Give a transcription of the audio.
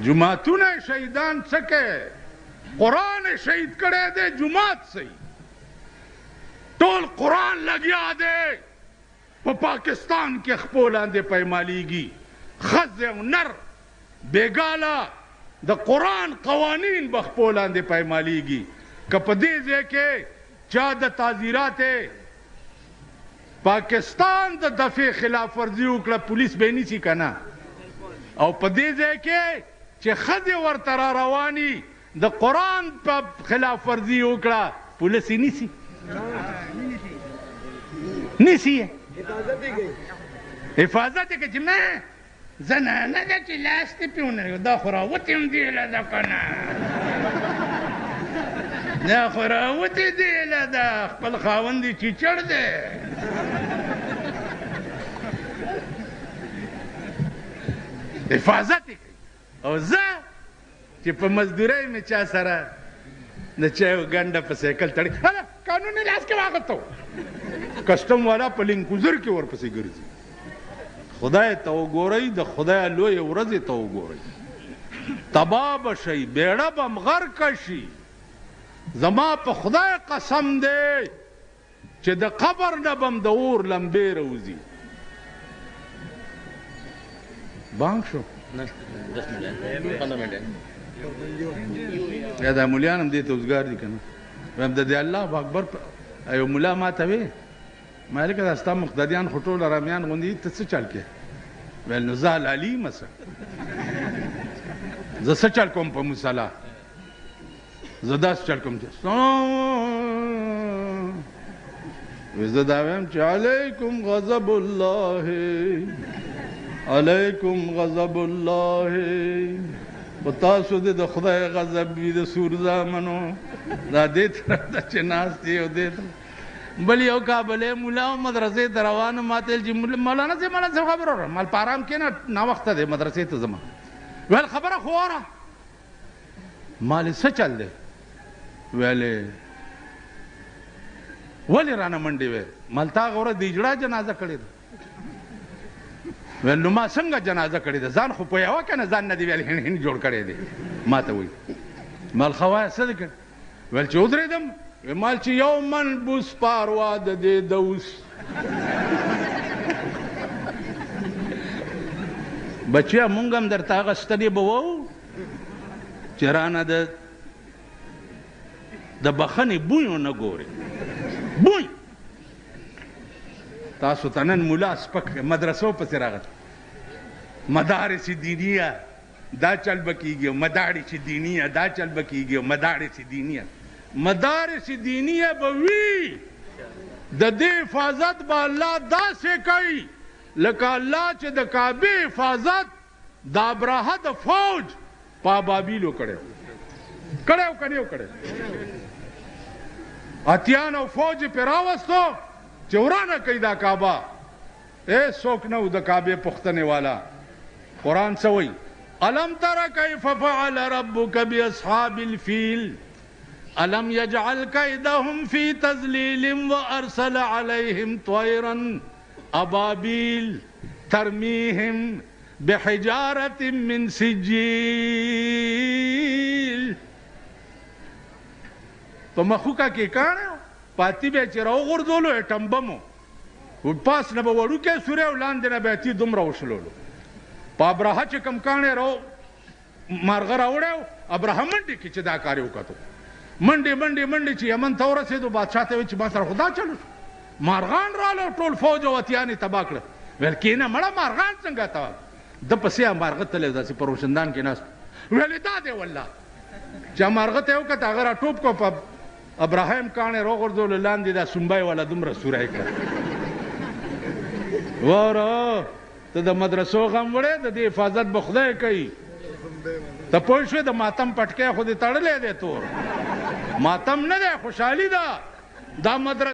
جماعتونه شهیدان څه کوي؟ قرآن شهید کړی دی، جماعت صحیح ټول قرآن لګیا دی. په پاکستان کې خپو لاندې پیمالیږي، ښځې او نر بېګاله د قرآن قوانین به خپو لاندې پیمالیږي. که په دې ځای کې چا د تعزیرات پاکستان د دفع خلاف ورزي وکړه، پولیس به یې نیسي که نه؟ او په دې ځای کې چې ښځې ورته را رواني د قرآن په خلاف ورزي وکړه، پولیس یې نیسي؟ نیسي یې حفاظت یې کوي چې نه زنانه ده چې لاس دې پې ونه دا خو راوتې هم دیله ده که نه، دا خو راوتې دیله ده، خپل خاوند یې چیچړ دی. حفاظت یې کوي. او زه چې په مزدورۍ مې چا سره د چایو ګنډه په سایکل تړي، هله قانون یې لاس کې واخیسته و، کسټم والا په لینکوزر کې ورپسې ګرځي. خدای ته وګورئ، د خدای لویې ورځې ته وګورئ. تباه به شئ، بیړه به م غرقه شي. زما په خدای قسم دی چې د قبر نه به م د اور لمبې راوځي. بانک شو یا دا مولیان هم دې ته اوزګار دي که نه؟ وایم د دې الله اکبر. یو ملا ما ته وی ما لکه دا ستا مقتدیان خو ټول ارامیان غوندې ته څه چل کوې؟ ویل نو زه حلالي یم څه، زه څه چل کوم په مصله؟ زه داسې چل کوم چې زه دا وایم چې علیکم غضب الله، علیکم غضب الله. په تاسو دې د خدای غضب وي د سور زامنو. دا دې طرف ته چې ناست دي او دې طرف. بل یو کابلی مولا مدرسې ته روان، ما ته ویل چې مولانا صاحب مولانا صاحب خبره وکړه، مال په ارام کښېنه، ناوخته دی مدرسې ته ځمه. ویل خبره خو واره. مالې څه چل دی؟ ویلې ولې رانه منډې وې؟ مال تا هغه ورځ د اجړا جنازه کړې ده. ویل نو ما څنګه جنازه کړې ده؟ ځان خو پوهېوه که نه؟ ځان نه دې ویل هند هند جوړ کړی دی. ما ته وایي مال ښه وایه څه دې کړ؟ ویل چې ودرېدم، مال چې یو من بوس پاروا د دې دوس. بچیا مونږ هم درته هغه ستنې به وو چې رانه د بخښنې بوی ونه ګورې. بوی تاسو ته نن ملا سپک مدرسو پسې راغلی، مدارس دینیه دا چل به کېږي، مدارس دینیه دا چل به کېږي، مدارس دینیه. مدارس دینیه به وي، د دې حفاظت به الله داسې کوي لکه الله چې د کعبې حفاظت د ابراهه د فوج په ابابیلو کړی او که نه یو کړی. اتیانو فوج پې راوستو چې ورانه کوي دا کعبه. څوک نه و د کعبې پوښتنې والا. قرآن څه وایي؟ الم تر کیف فعل ربک باصحاب الفیل الم یجعل کیدهم فی تضلیل وارسل علیهم طیرا ابابیل ترمیهم بحجارة من سجیل. په مخوکه کې کاڼه پاتې به چې راوغورځولو ایټم بم و، پاس نه به وړوکی سوری او لاندې نه به اتي دومره وشلولو. په ابرهه چې کوم کاڼی مارغه راوړی و، ابرهه منډې کې چې دا کار یې وکتو، منډې منډې منډې چې یمن ته ورسېدو، بادشاه ته ویل چې ما سره خو دا چلو شو، مارغان راغله ټول فوج او اتیان یې تباه کړه. ویل کېنه مړه مارغان څنګه تباه؟ ده پسې مارغه تللی داسې په روشندان کې ناست. ویلې دا دی والله چې مارغه ته یې وکتل، هغه را ټوپ کړو، په ابراهیم کاڼی راوغورځولو، لاندې دا سنبی والا دومره سوری کړه. واره ته د مدرسو غم وړې، د دې حفاظت به خدای کوي. ته پوه شوې؟ د ماتم پټکی خو دې تړلی دی تور. ماتم نه دی، خوشحالي ده. دا مدرسه